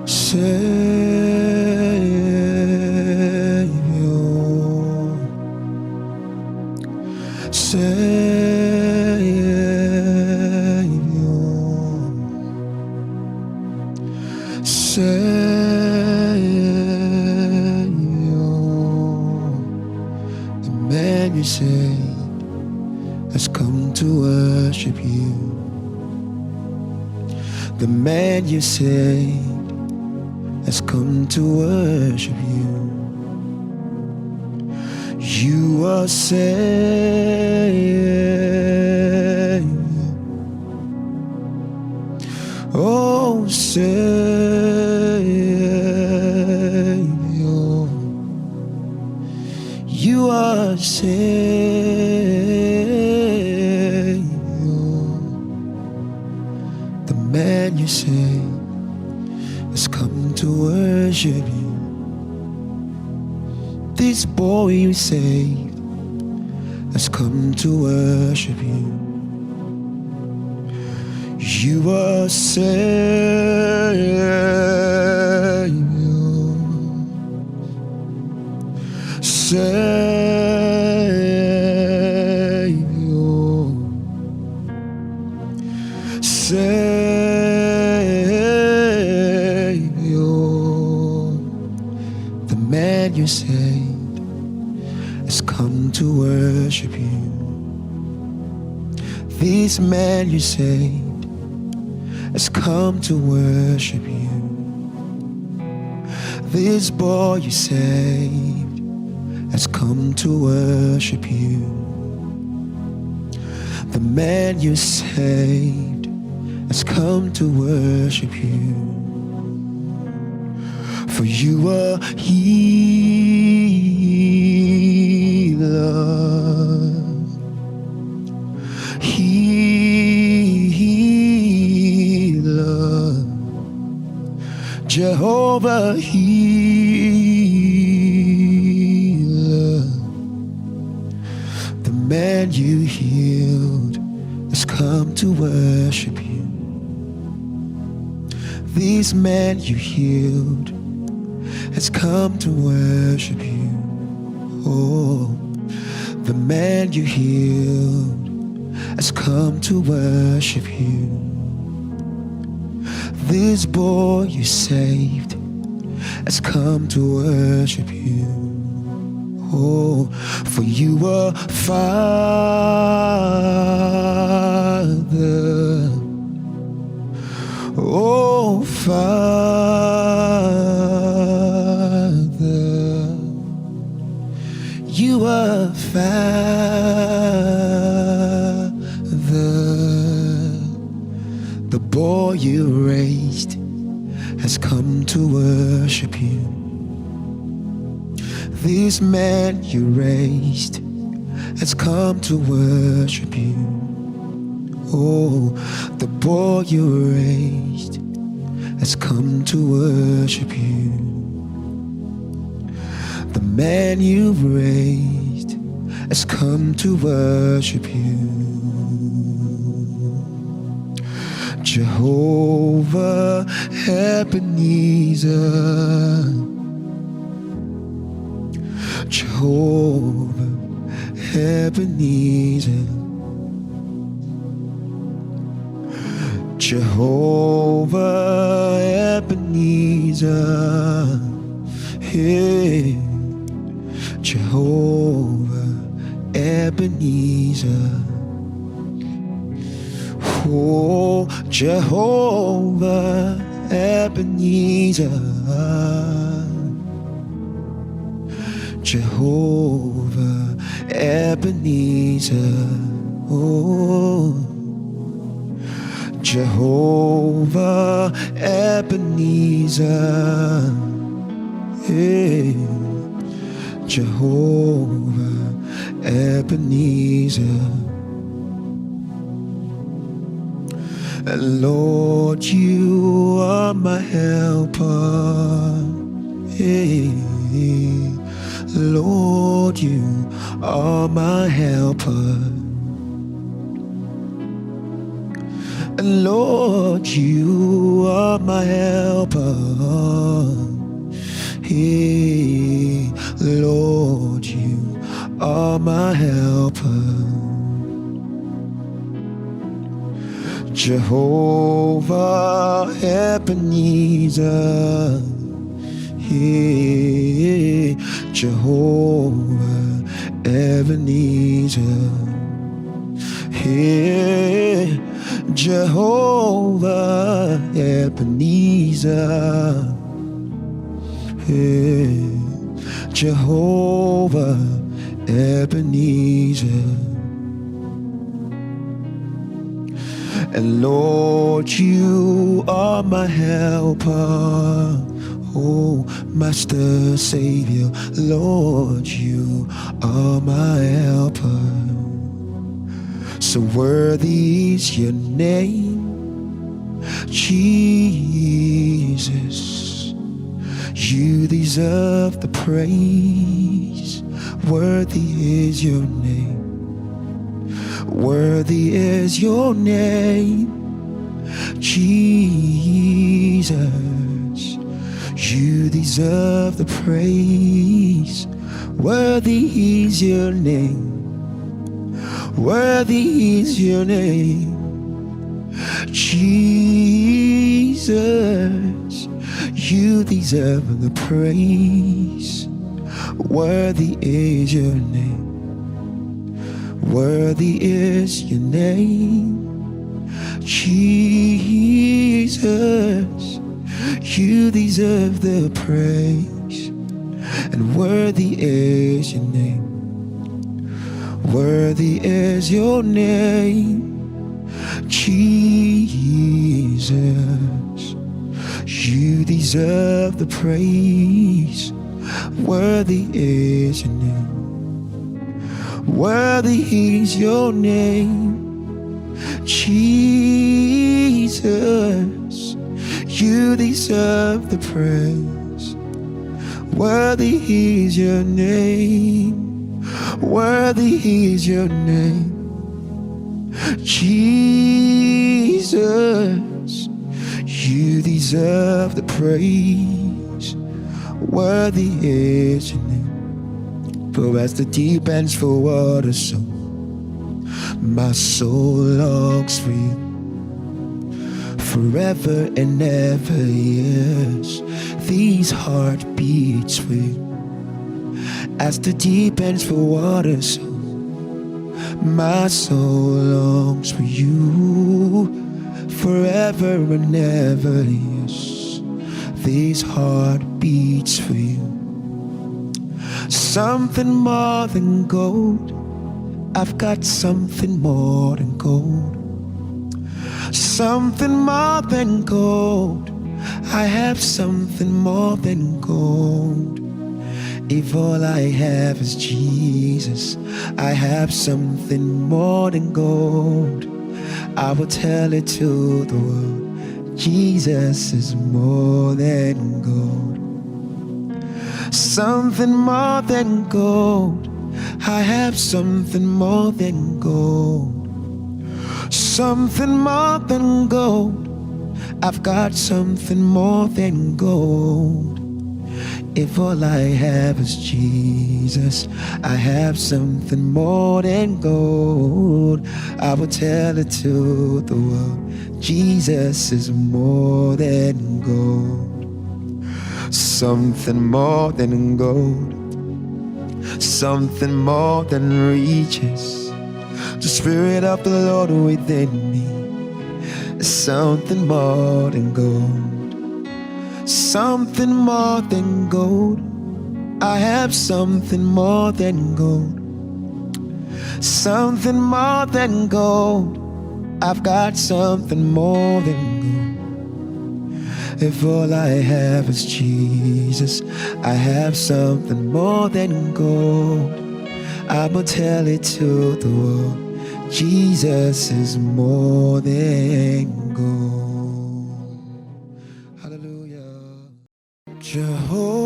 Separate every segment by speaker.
Speaker 1: The man you saved has come to worship you. The man you saved has come to worship you. You are saved. Oh, Savior, you are Savior. The man you saved has come to worship you. This boy you saved has come to worship you. You are Savior, Savior, Savior. The man you saved has come to worship you. This man you saved has come to worship you. This boy you saved has come to worship you. The man you saved has come to worship you. For you are healer, Jehovah healer. The man you healed has come to worship you. This man you healed has come to worship you. Oh, the man you healed has come to worship you. This boy you saved has come to worship you. Oh, for you are Father. Oh, Father. You are Father. The boy you raised has come to worship you. This man you raised has come to worship you. Oh, the boy you raised has come to worship you. The man you raised has come to worship you. Jehovah Ebenezer, Jehovah Ebenezer, Jehovah Ebenezer, hey, Jehovah Ebenezer. Oh, Jehovah Ebenezer, Jehovah Ebenezer. Oh, Jehovah Ebenezer, hey, Jehovah Ebenezer. And Lord, you are my helper. Hey, Lord, you are my helper. And And Lord, you are my helper. Hey, Lord, you are my helper. Jehovah Ebenezer. Hey, Jehovah Ebenezer. Hey, Jehovah Ebenezer. Hey, Jehovah Ebenezer. And Lord, you are my helper. Oh, Master Savior, Lord, you are my helper. So worthy is your name, Jesus. You deserve the praise. Worthy is your name. Worthy is your name, Jesus. You deserve the praise. Worthy is your name. Worthy is your name, Jesus. You deserve the praise. Worthy is your name. Worthy is your name, Jesus. You deserve the praise. And worthy is your name. Worthy is your name, Jesus. You deserve the praise. Worthy is your name. Worthy is your name, Jesus. You deserve the praise. Worthy is your name. Worthy is your name, Jesus. You deserve the praise. Worthy is your name. For as the deep ends for water, so my soul longs for you. Forever and ever, yes, these heartbeats for you. As the deep ends for water, so my soul longs for you. Forever and ever, yes, these heartbeats for you. Something more than gold. I've got something more than gold. Something more than gold. I have something more than gold. If all I have is Jesus, I have something more than gold. I will tell it to the world. Jesus is more than gold. Something more than gold. I have something more than gold. Something more than gold. I've got something more than gold. If all I have is Jesus, I have something more than gold. I will tell it to the world. Jesus is more than gold. Something more than gold. Something more than riches. The Spirit of the Lord within me. Something more than gold. Something more than gold. I have something more than gold. Something more than gold. I've got something more than gold. If all I have is Jesus, I have something more than gold. I'ma tell it to the world. Jesus is more than gold. Hallelujah. Jehovah,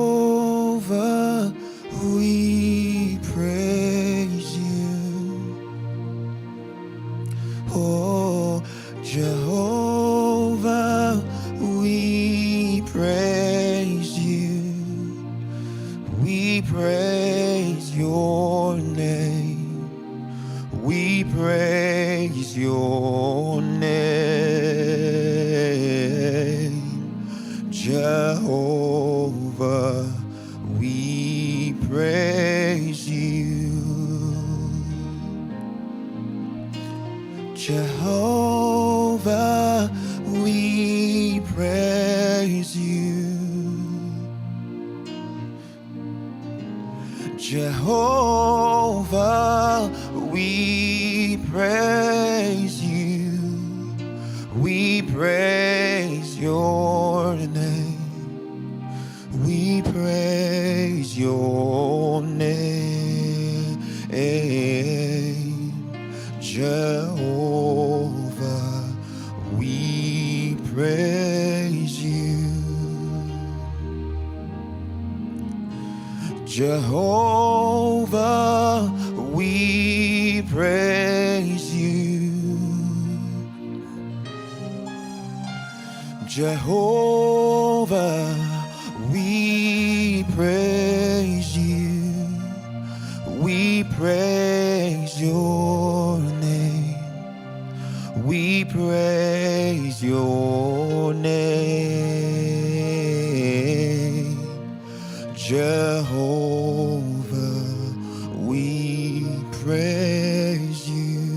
Speaker 1: we praise you. Oh, Jehovah. praise your name. We praise your name, Jehovah. We praise you, Jehovah. We praise you, Jehovah. We praise you. We praise your name. We praise your name, Jehovah. We praise you, Jehovah. We praise you, Jehovah. We praise you. We praise your name. We praise your name, Jehovah. We praise you,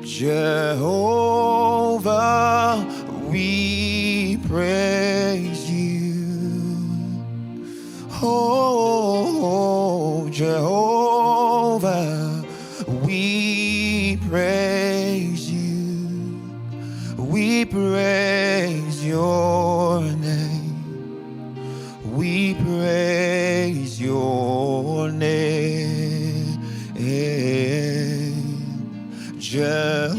Speaker 1: Jehovah. We praise you, oh Jehovah. We praise you. We praise your name. We praise your name, Jehovah.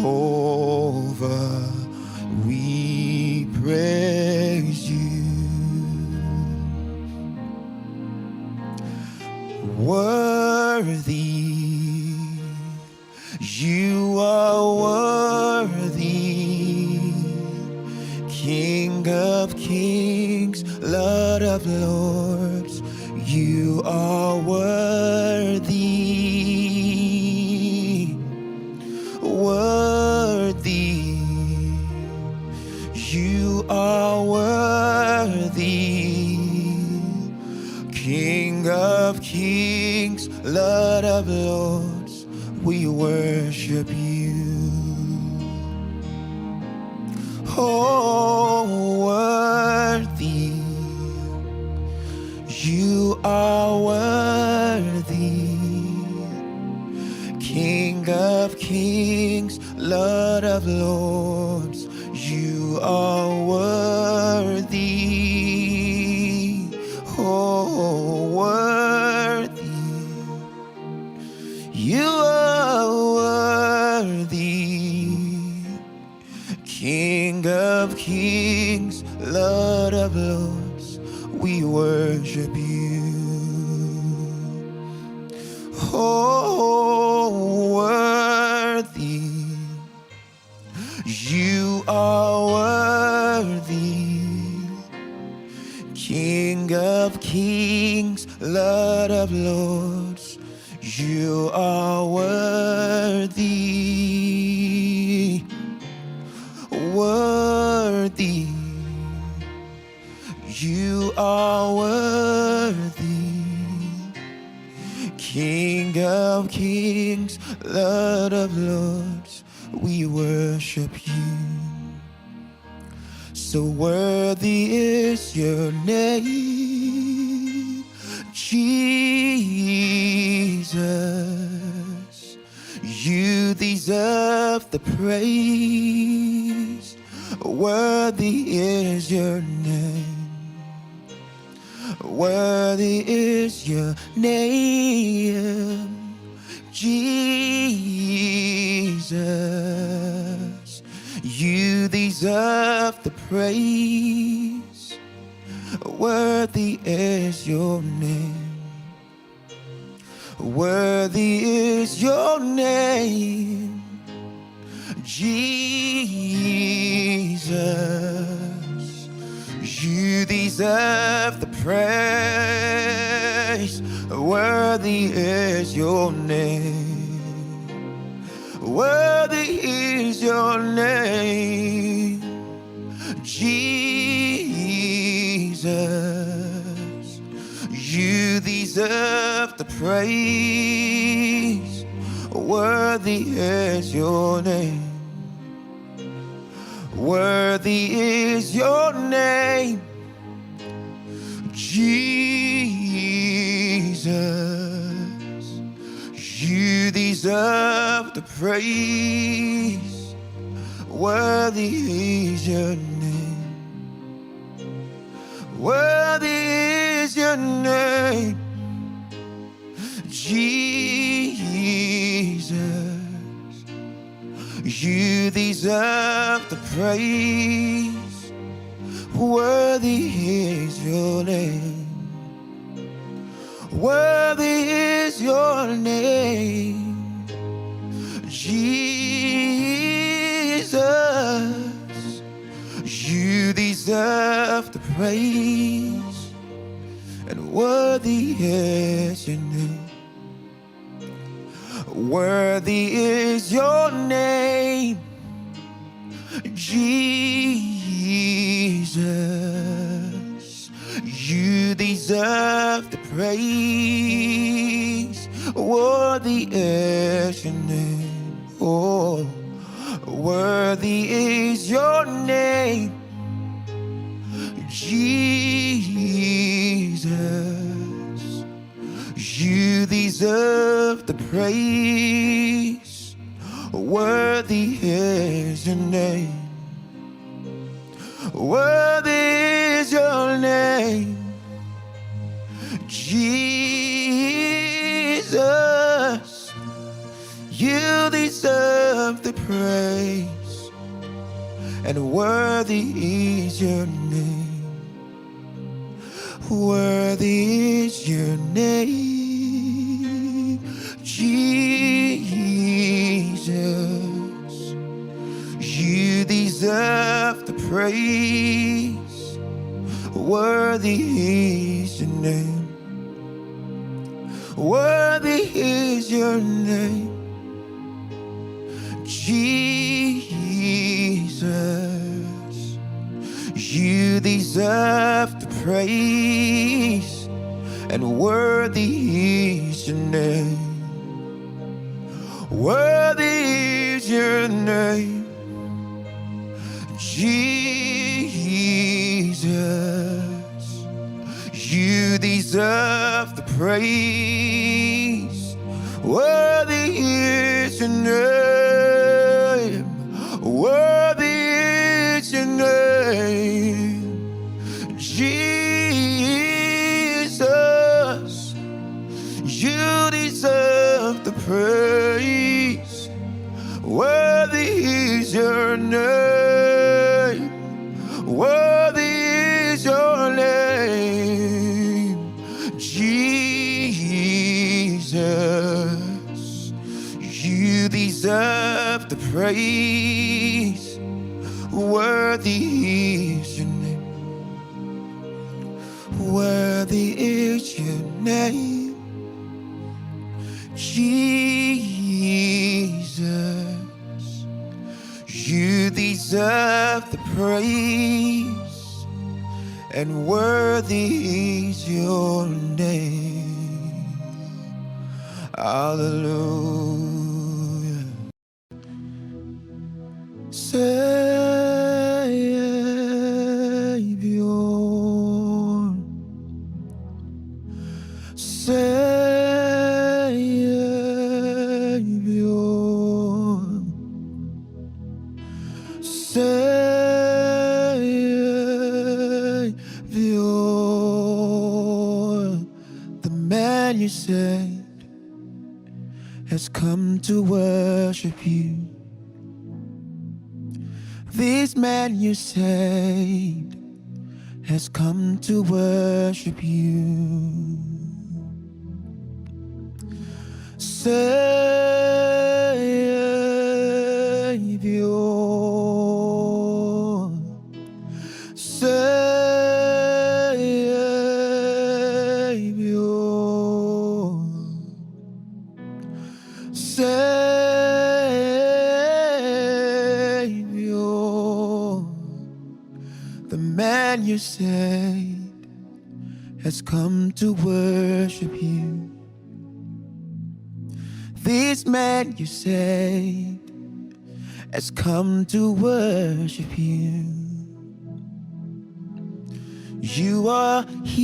Speaker 1: We praise you. Worthy, you are worthy, King of kings, Lord of lords. You are worthy, worthy. You are worthy, King of kings, Lord of lords. We worship you. Oh, worthy. You are worthy, King of kings, Lord of lords. You are worthy, oh worthy. You are worthy, King of kings, Lord of lords. We worship you. Oh, worthy. You are worthy, King of kings, Lord of lords. You are worthy, worthy. You are worthy, King of kings, Lord of lords. We worship you. So worthy is your name, Jesus. You deserve the praise. Worthy is your name. Worthy is your name, Jesus. You deserve the praise. Worthy is your name. Worthy is your name, Jesus. You deserve deserve the praise. Worthy is your name. Worthy is your name, Jesus. You deserve the praise. Worthy is your name. Worthy is your name, Jesus. You deserve the praise. Worthy is your name. Worthy is your name, Jesus. You deserve the praise. Worthy is your name. Worthy is your name, Jesus. You deserve the praise, and worthy is your name. Worthy is your name, Jesus. You deserve the praise. Worthy is your name. Oh, worthy is your name, Jesus. You deserve the praise. Worthy is your name. Worthy is your name, Jesus. You deserve the praise, and worthy is your name. Worthy is your name, Jesus. You deserve the praise. Worthy is your name. Worthy is your name, Jesus. You deserve the praise, and worthy is your name. Worthy is your name, Jesus. You deserve the praise. Worthy is your name. Worthy is your name, Jesus. You deserve the praise. Worthy is your name. Worthy is your name, Jesus. You deserve the praise. Worthy is your name. Worthy is your name, Jesus. You deserve the praise, and worthy is your name. Hallelujah. Savior, Savior, Savior. The man you saved has come to worship you. This man you saved has come to worship you. Savior, Savior, man you saved has come to worship you. This man you saved has come to worship you. You are healer,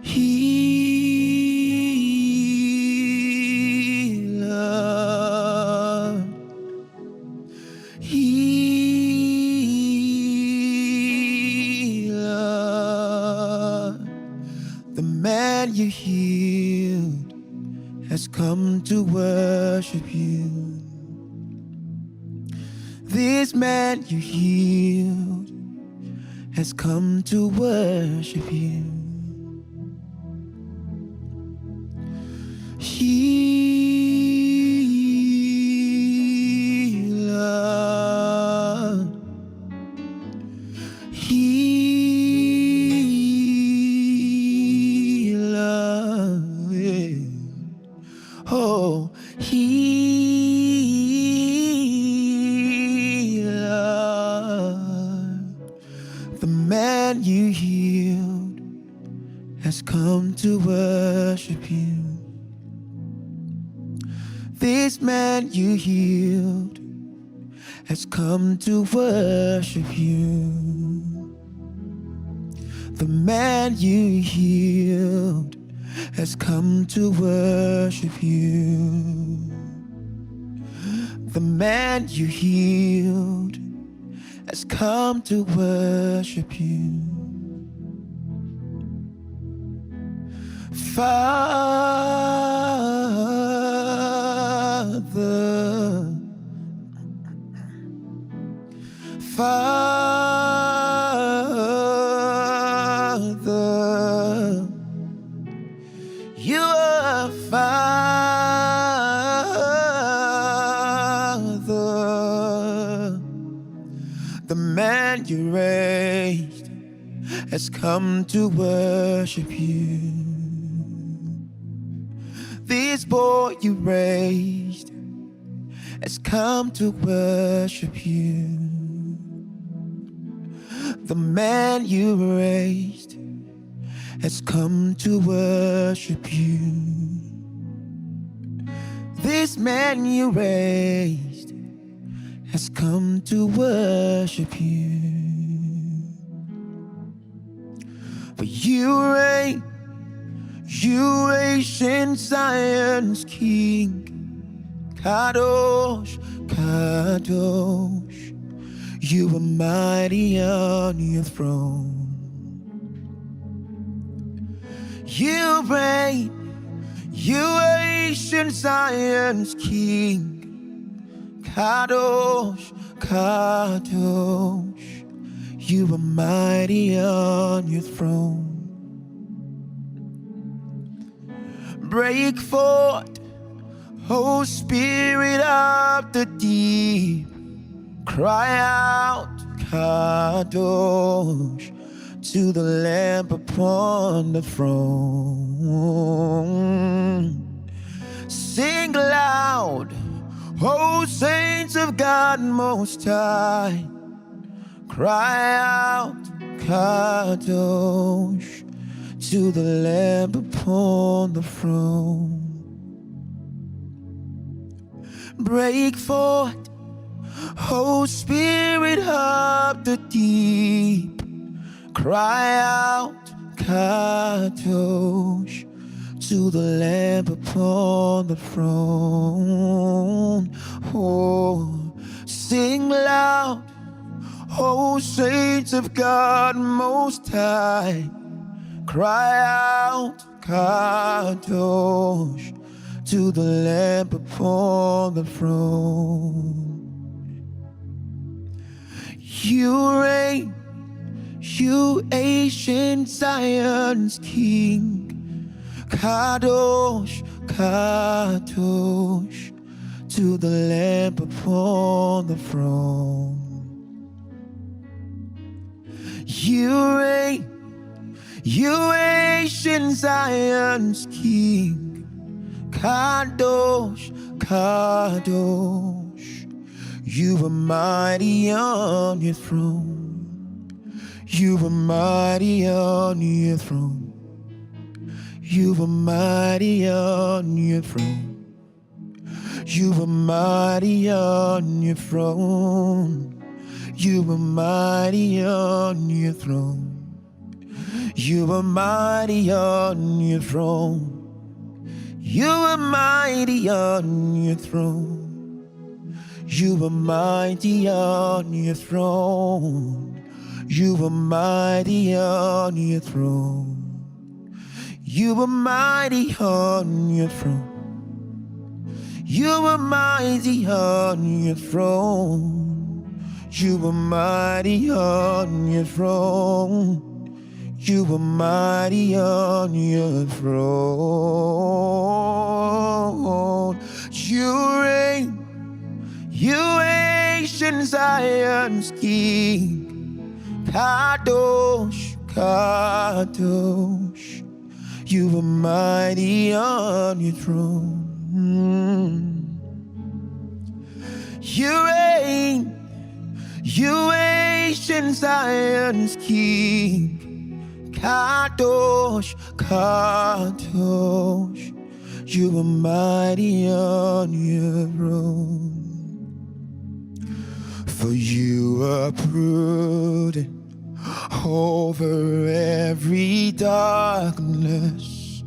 Speaker 1: healer, healer. The man you healed has come to worship you. This man you healed has come to worship you. Healer, healer, yeah. Oh, the man you healed has come to worship you. This man you healed has come to worship you. The man you healed has come to worship you. The man you healed has come to worship you. Father, Father, you are Father. The man you raised has come to worship you. This boy you raised has come to worship you. The man you raised has come to worship you. This man you raised has come to worship you. For you reign, you ancient Zion's King. Kadosh, Kadosh, you are mighty on your throne. You reign, you ancient Zion's King. Kadosh, Kadosh, you are mighty on your throne. Break forth, O Spirit of the deep. Cry out, Kadosh, to the Lamb upon the throne. Sing loud, O saints of God Most High. Cry out, Kadosh, to the Lamb upon the throne. Break forth, O Spirit of the deep. Cry out, Kadosh, to the Lamb upon the throne. Oh, sing loud, O saints of God Most High. Cry out, Kadosh, to the Lamb upon the throne. You reign, you ancient Zion's King. Kadosh, Kadosh, to the Lamb upon the throne. You reign, you ancient Zion's King. Kadosh, Kadosh. You are mighty on your throne. You are mighty on your throne. You are mighty on your throne. You are mighty on your throne. You are mighty on your throne. You are mighty on your throne. You are mighty on your throne. You are mighty on your throne. You are mighty on your throne. You are mighty on your throne. You are mighty on your throne. You are mighty on your throne. You are mighty on your throne. You reign. You ancient Zion's King. Kadosh, Kadosh. You are mighty on your throne. You reign. You ancient Zion's King. Kadosh, Kadosh. You are mighty on your throne. For you are brooding over every darkness.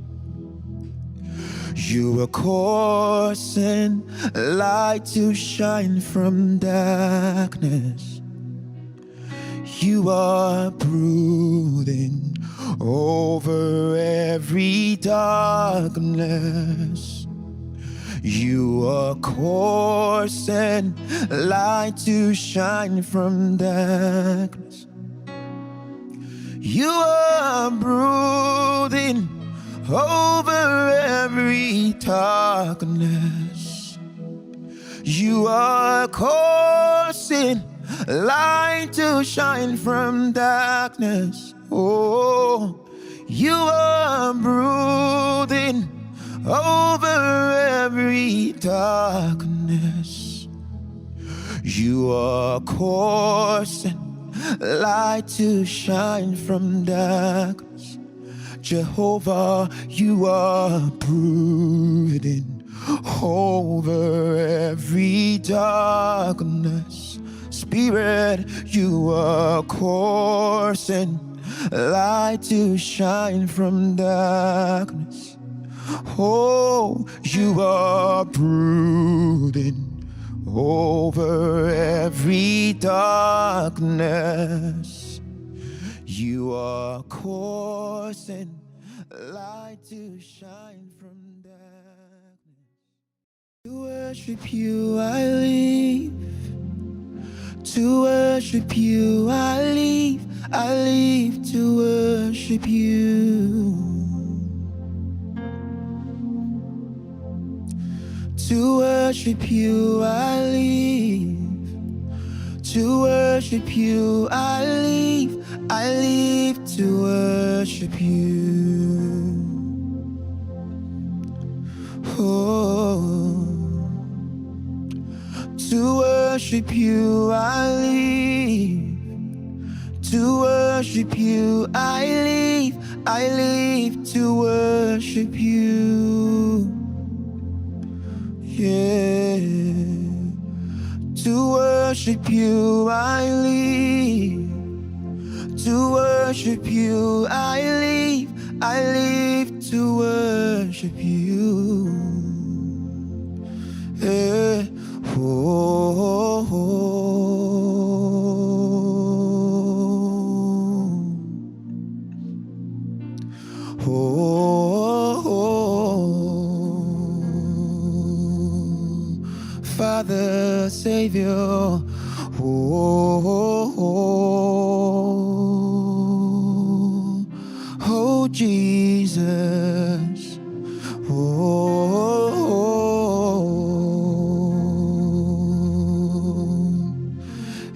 Speaker 1: You are causing light to shine from darkness. You are brooding over every darkness. You are causing light to shine from darkness. You are brooding over every darkness. You are causing light to shine from darkness. Oh, you are brooding over every darkness. You are causing light to shine from darkness. Jehovah, you are brooding over every darkness. Spirit, you are causing light to shine from darkness. Oh, you are brooding over every darkness. You are causing light to shine from darkness. To worship you I live. To worship you I live. I live to worship you. To worship you I live. To worship you I live. I live to worship you. Oh, to worship you I live. To worship you I live. I live to worship you. Yeah. To worship you I live. To worship you I live. I live to worship you. Yeah. Oh, oh, oh, oh, Father, Savior, oh, Jesus,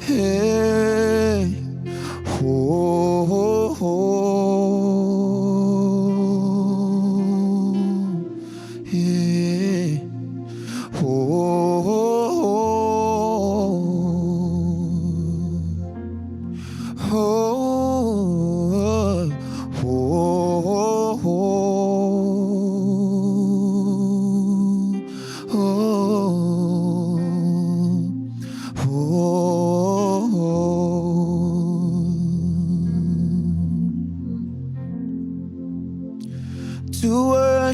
Speaker 1: hey, yeah,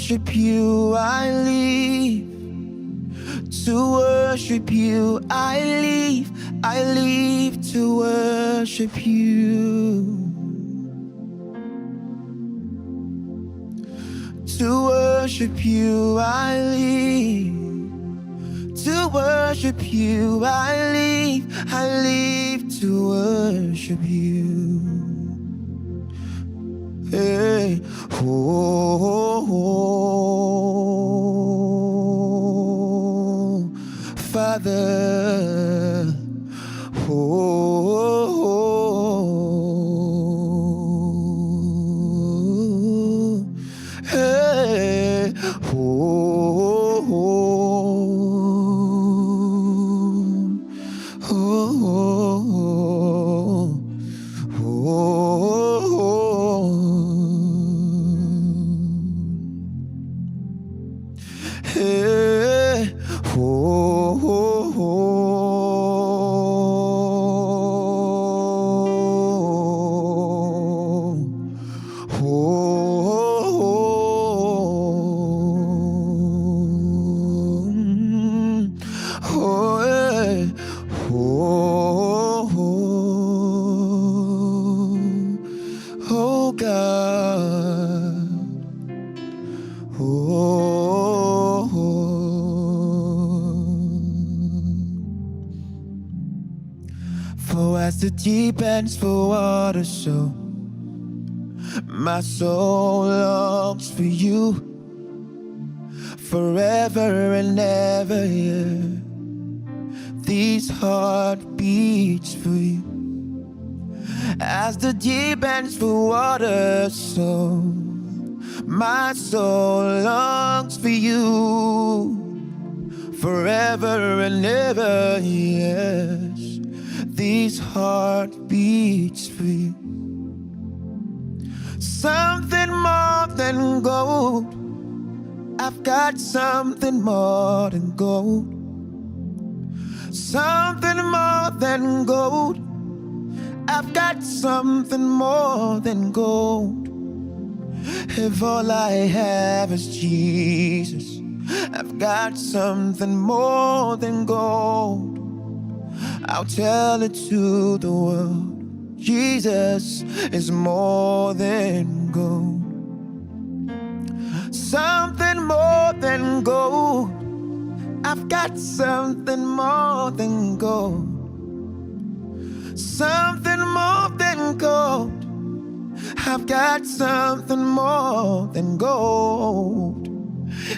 Speaker 1: worship you I live. To worship you I live to worship you. To worship you I live. To worship you I live to worship you. Hey, oh, Father, oh, hey, hey, oh God, for as the deep ends for water, so my soul longs for you forever and ever, yeah. These heart beats for you. As the deep ends for water, so my soul longs for you forever and ever, yes. These heart beats for you. Something more than gold. I've got something more than gold. Something more than gold. I've got something more than gold. If all I have is Jesus, I've got something more than gold. I'll tell it to the world. Jesus is more than gold. Something more than gold. I've got something more than gold. Something more than gold. I've got something more than gold.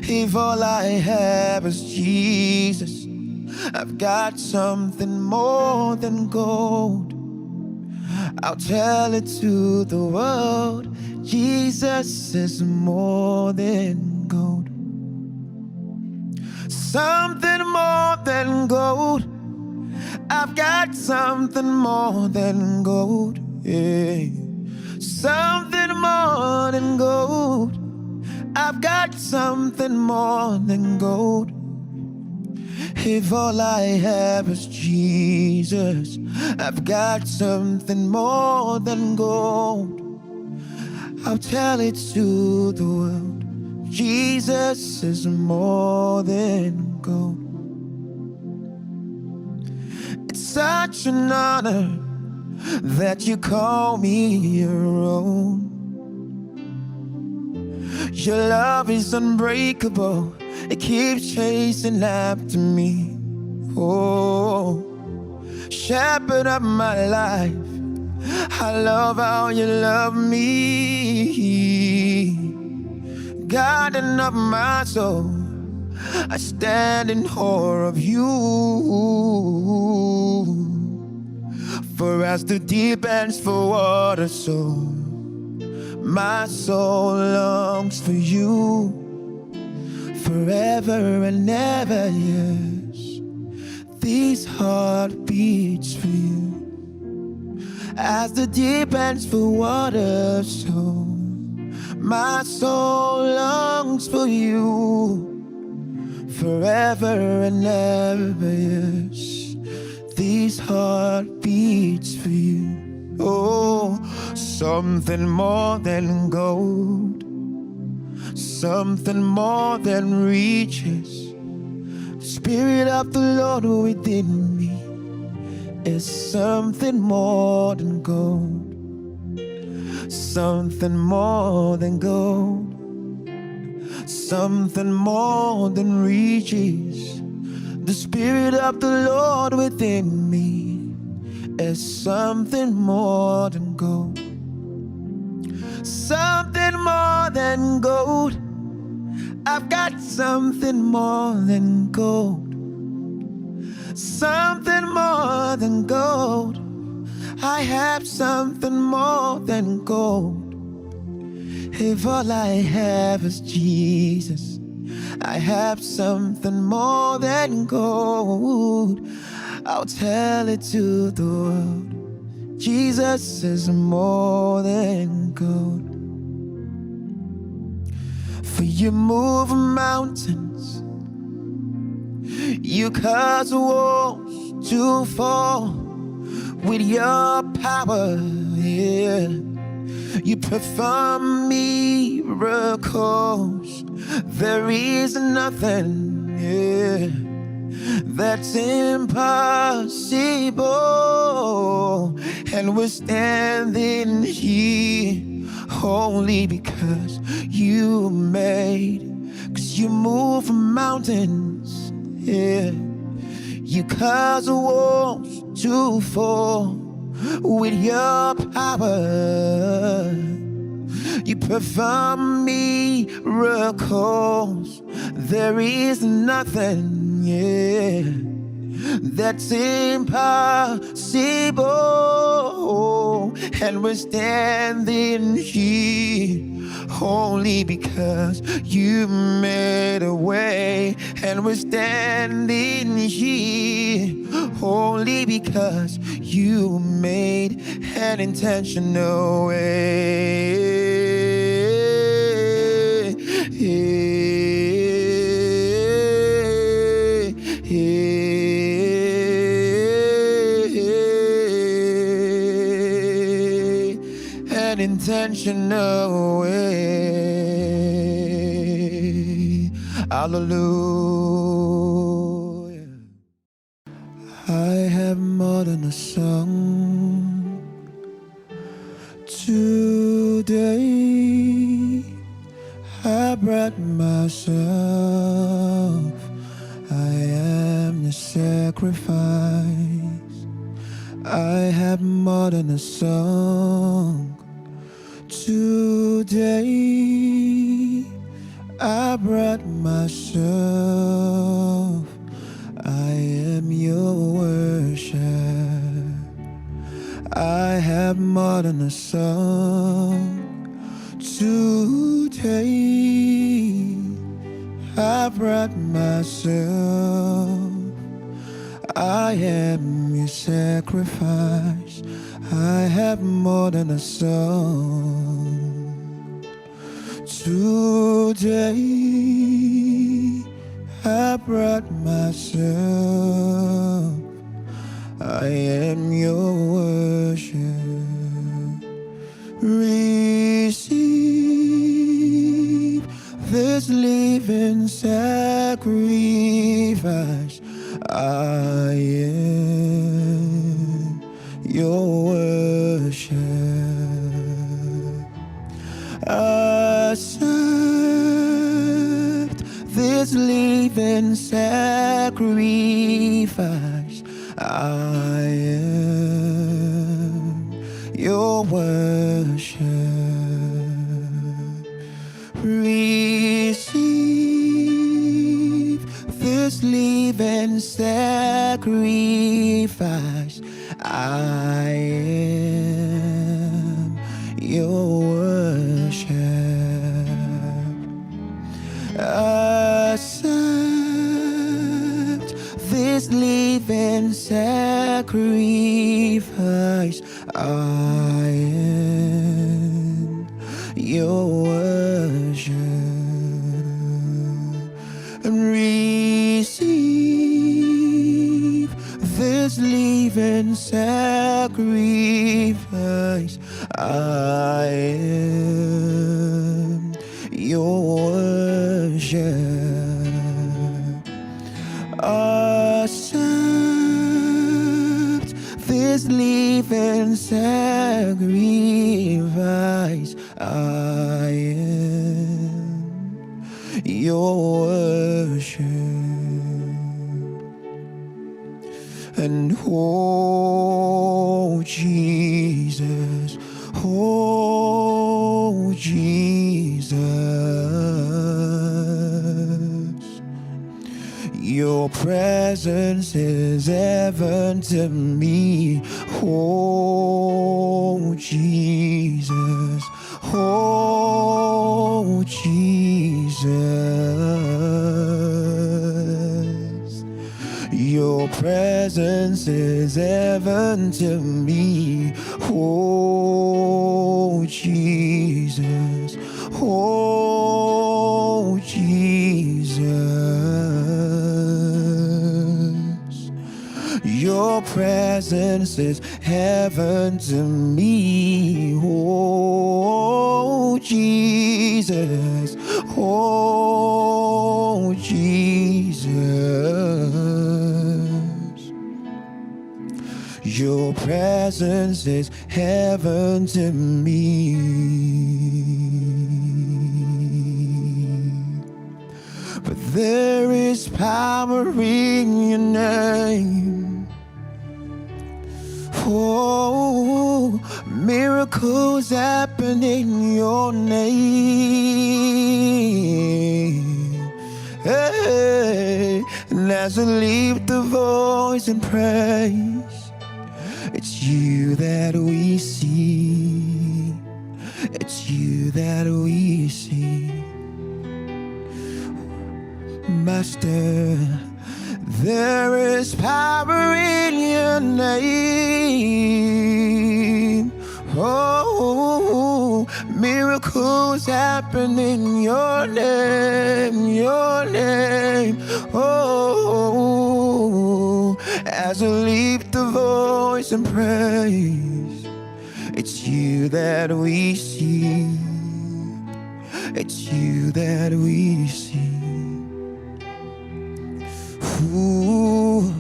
Speaker 1: If all I have is Jesus, I've got something more than gold. I'll tell it to the world. Jesus is more than gold. Something more than gold. I've got something more than gold, yeah. Something more than gold. I've got something more than gold. If all I have is Jesus, I've got something more than gold. I'll tell it to the world. Jesus is more than gold. It's such an honor that you call me your own. Your love is unbreakable. It keeps chasing after me. Oh, shepherd of my life, I love how you love me. Garden of my soul, I stand in awe of you. For as the deep ends for water, so my soul longs for you forever and ever, yes. These heart beats for you. As the deep ends for water, so my soul longs for you forever and ever, yes. These heart beats for you. Oh, something more than gold. something more than riches. The Spirit of the Lord within me is something more than gold. Something more than gold. Something more than riches. The Spirit of the Lord within me is something more than gold. Something more than gold. I've got something more than gold. Something more than gold. I have something more than gold. If all I have is Jesus, I have something more than gold. I'll tell it to the world. Jesus is more than gold. For you move mountains, you cause walls to fall with your power, yeah. You perform miracles. There is nothing, yeah, that's impossible. And we're standing here only because you made. 'Cause you move mountains, yeah. You cause walls to fall with your power. You perform miracles. There is nothing, yeah, that's impossible. And we're standing here only because you made a way. And we're standing here only because you made an intentional way. An intentional way. Hallelujah. I have more than a song today. I brought myself. I am the sacrifice. I have more than a song today. I brought myself. I am your worship. I have more than a song today. I brought myself. I am your sacrifice. I have more than a song today. I brought myself. I am your worship. Receive this living sacrifice. I am your worship. Accept this living sacrifice. I am your worship. Receive this living sacrifice. I am your worship. Accept this living sacrifice. I am your worship. And receive this living sacrifice. I am your worship. living sacrifice. I am your worship. And oh Jesus, oh Jesus, your presence is heaven to me. Oh Jesus, oh Jesus, your presence is heaven to me. Oh Jesus, oh Jesus, your presence is heaven to me. Oh Jesus, oh Jesus, your presence is heaven to me. But there is power in your name. Oh, miracles happen in your name. Hey, and as I lift the voice and praise, it's you that we see. It's you that we see. Master, there is power in your name. Oh, miracles happen in your name, your name. Oh, as I lift the voice and praise, it's you that we see. It's you that we see. Ooh,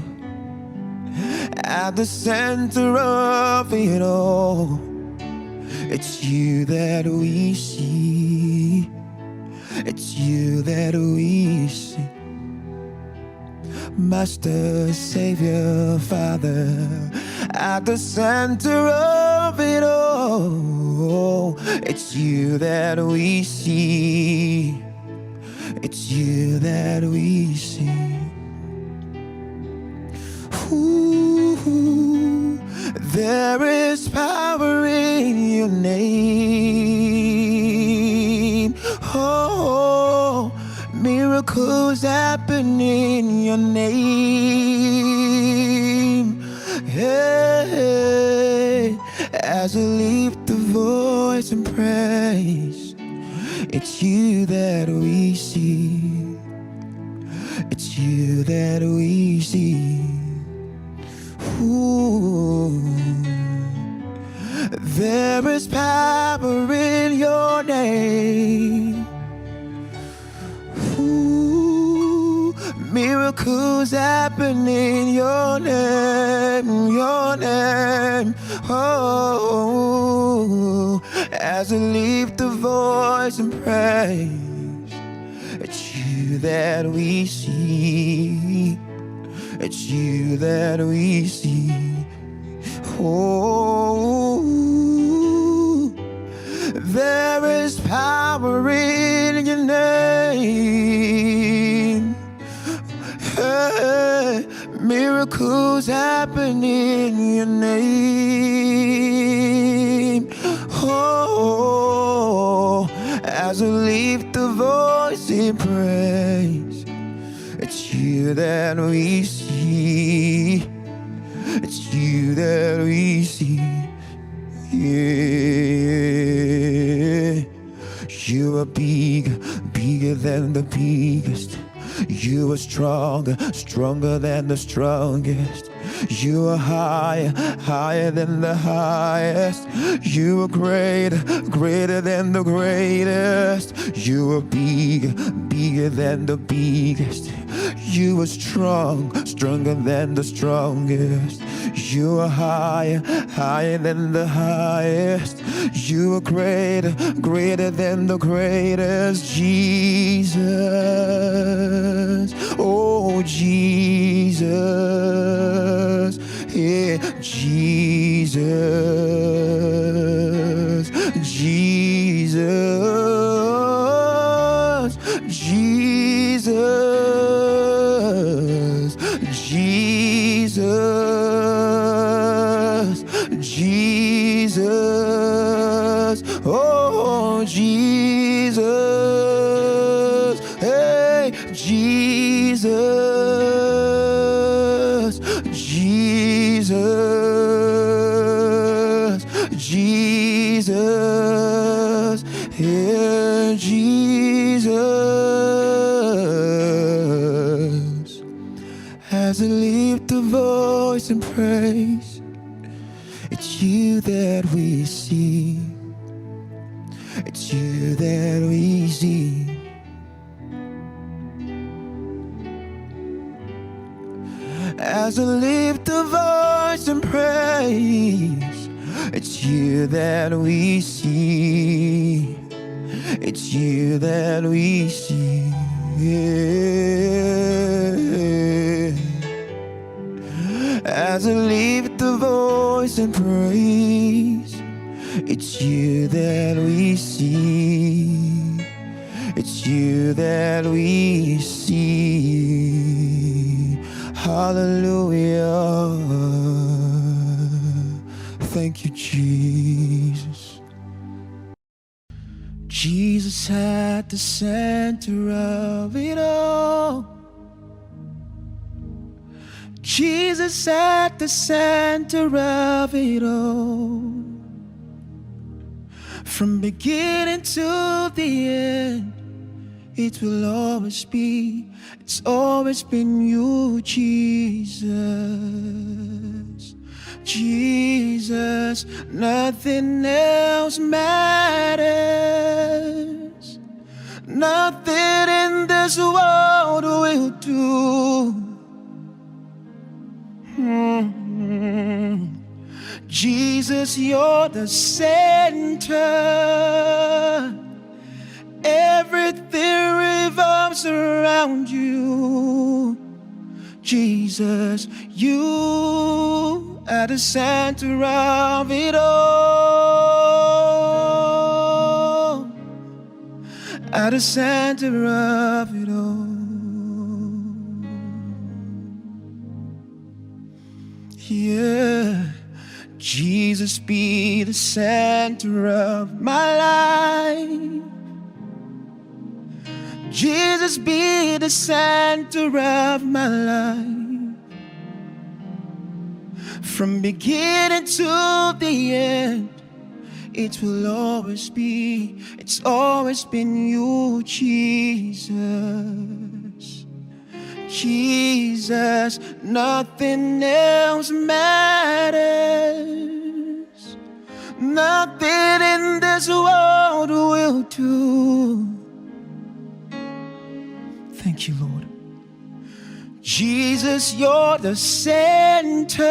Speaker 1: at the center of it all, it's you that we see. It's you that we see. Master, Savior, Father, at the center of it all, it's you that we see. It's you that we see. Ooh, there is power in your name. Oh, miracles happen in your name. Hey, as I lift the voice and praise, it's you that we see. It's you that we see. Ooh, there is power in your name. Ooh, miracles happen in your name, your name. Oh, as I lift the voice and praise, it's you that we see. It's you that we see. Oh, there is power in your name. Hey, miracles happen in your name. Oh, as I lift the voice in praise, it's you that we see. It's you that we see. Yeah. You are big, bigger than the biggest. You are stronger, stronger than the strongest. You are higher, higher than the highest. You are greater, greater than the greatest. You are bigger, bigger than the biggest. You are strong, stronger than the strongest. You are higher, higher than the highest. You are greater, greater than the greatest. Jesus, oh Jesus, yeah, Jesus, Jesus, Jesus, Jesus, Jesus, oh Jesus, hey, Jesus, Jesus, Jesus, yeah, Jesus. As I lift a voice in praise, it's you that we see. It's you that we see. As I lift a voice in praise, it's you that we see. It's you that we see. Yeah. As I lift a voice in praise, it's you that we see. It's you that we see. Hallelujah. Thank you, Jesus. Jesus at the center of it all. Jesus at the center of it all. From beginning to the end, it will always be, it's always been you, Jesus. Jesus, nothing else matters. Nothing in this world will do. Jesus, you're the center. Everything revolves around you. Jesus, you are the center of it all. At the center of it all. Yeah. Jesus, be the center of my life. Jesus, be the center of my life. From beginning to the end, it will always be, it's always been you, Jesus. Jesus, nothing else matters. Nothing in this world will do. Thank you, Lord. Jesus, you're the center.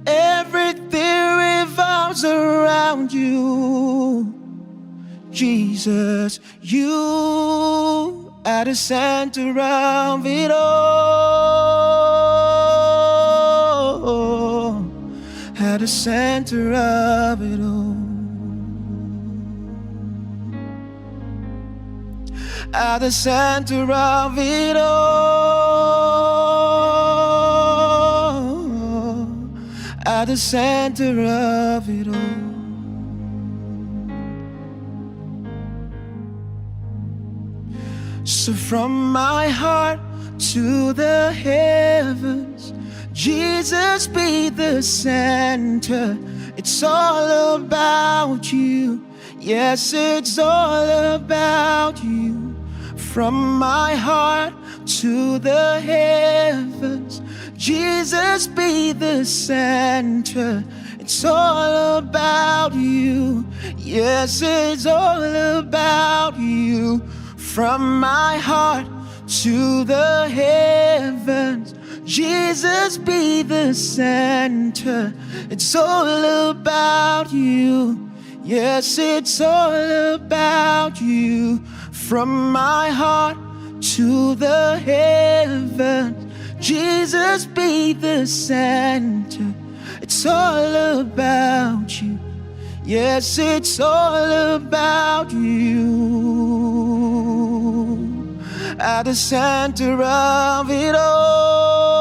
Speaker 1: Everything revolves around you. Jesus, you at the center of it all. At the center of it all. At the center of it all. At the center of it all. So from my heart to the heavens, Jesus, be the center. It's all about you. Yes, it's all about you. From my heart to the heavens, Jesus, be the center. It's all about you. Yes, it's all about you. From my heart to the heavens, Jesus, be the center. It's all about you. Yes, it's all about you. From my heart to the heavens, Jesus, be the center. It's all about you. Yes, it's all about you. At the center of it all.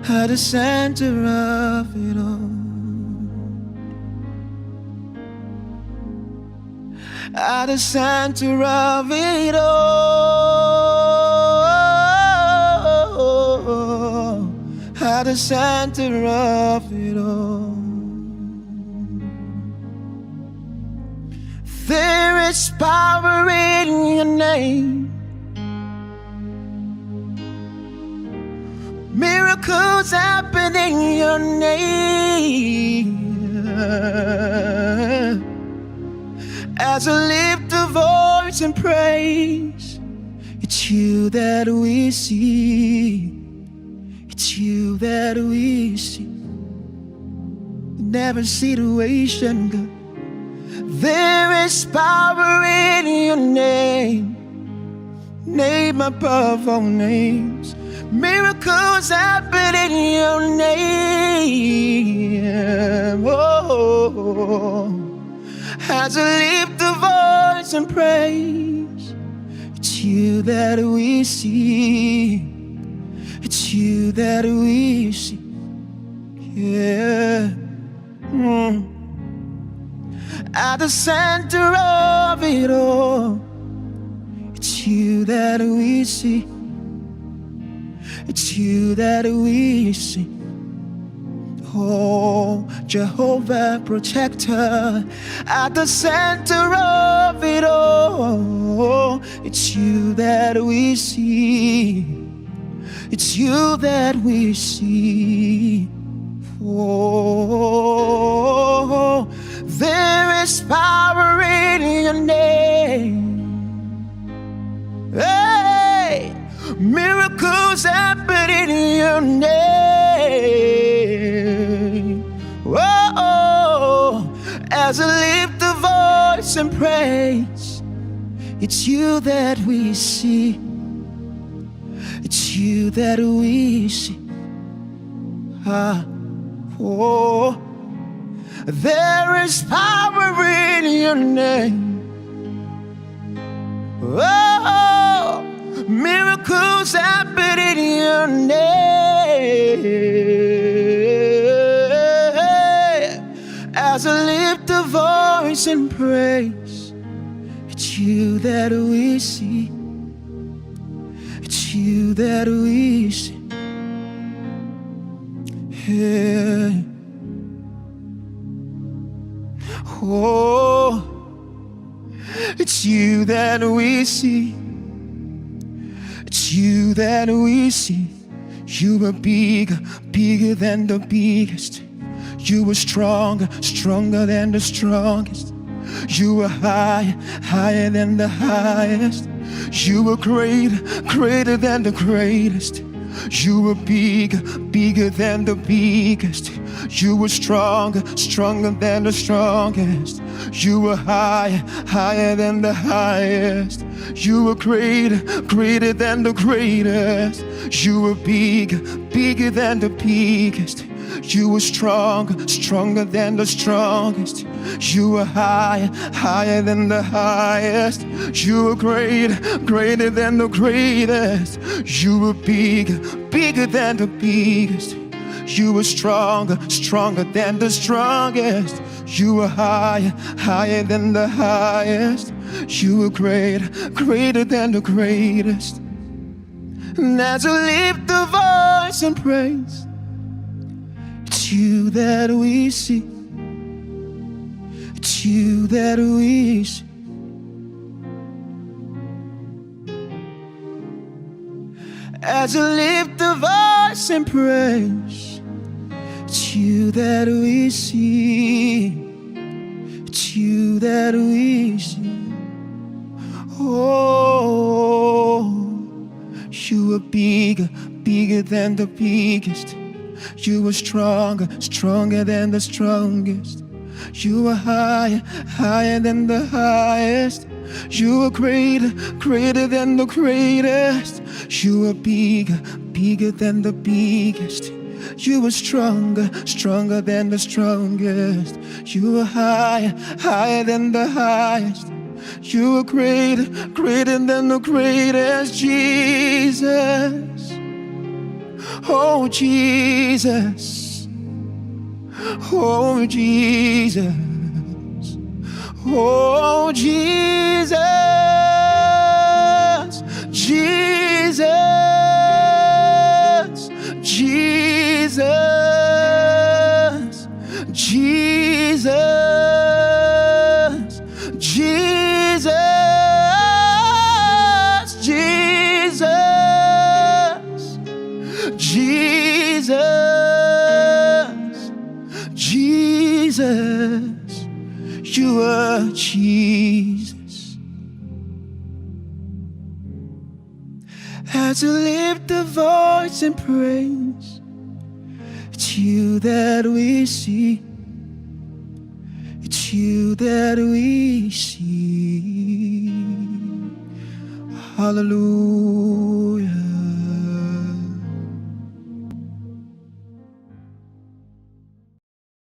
Speaker 1: At the center of it all. At the center of it all. At the center of it all. There is power in your name. Miracles happen in your name. As I lift a voice and praise, it's you that we see. It's you that we see. In every situation, God, there is power in your name. Name above all names. Miracles happen in your name. Oh, as I lift a voice and praise, it's you that we see. It's you that we see. Yeah. At the center of it all, it's you that we see. It's you that we see. Oh, Jehovah protector, at the center of it all, it's you that we see. It's you that we see. Oh, there is power in your name. Hey, miracles happen in your name. Oh, as I lift a voice and praise, it's you that we see. It's you that we see. Oh, there is power in your name. Oh, miracles happen in your name. As I lift a voice and praise, it's you that we see. It's you that we see. Yeah. Oh, it's you that we see. It's you that we see. You are bigger, bigger than the biggest. You are stronger, stronger than the strongest. You are higher, higher than the highest. You are greater, greater than the greatest. You are bigger, bigger than the biggest. You are stronger, stronger than the strongest. You are higher, higher than the highest. You are greater, greater than the greatest. You are bigger, bigger than the biggest. You are stronger, stronger than the strongest. You are higher, higher than the highest. You are greater, greater than the greatest. You are bigger, bigger than the biggest. You are stronger, stronger than the strongest. You are higher, higher than the highest. You are greater, greater than the greatest. And as I lift the voice and praise, it's you that we see. It's you that we see. As I lift the voice and praise, it's you that we see. It's you that we see. Oh, You are bigger, bigger than the biggest. You are stronger, stronger than the strongest. You are higher, higher than the highest. You are greater, greater than the greatest. You are bigger, bigger than the biggest. You are stronger, stronger than the strongest. You are higher, higher than the highest. You are greater, greater than the greatest. Jesus, oh Jesus, oh Jesus, oh Jesus, Jesus, Jesus, Jesus, Jesus, Jesus, Jesus, Jesus, you are Jesus. As we lift the voice and praise, it's you that we see. It's you that we see. Hallelujah.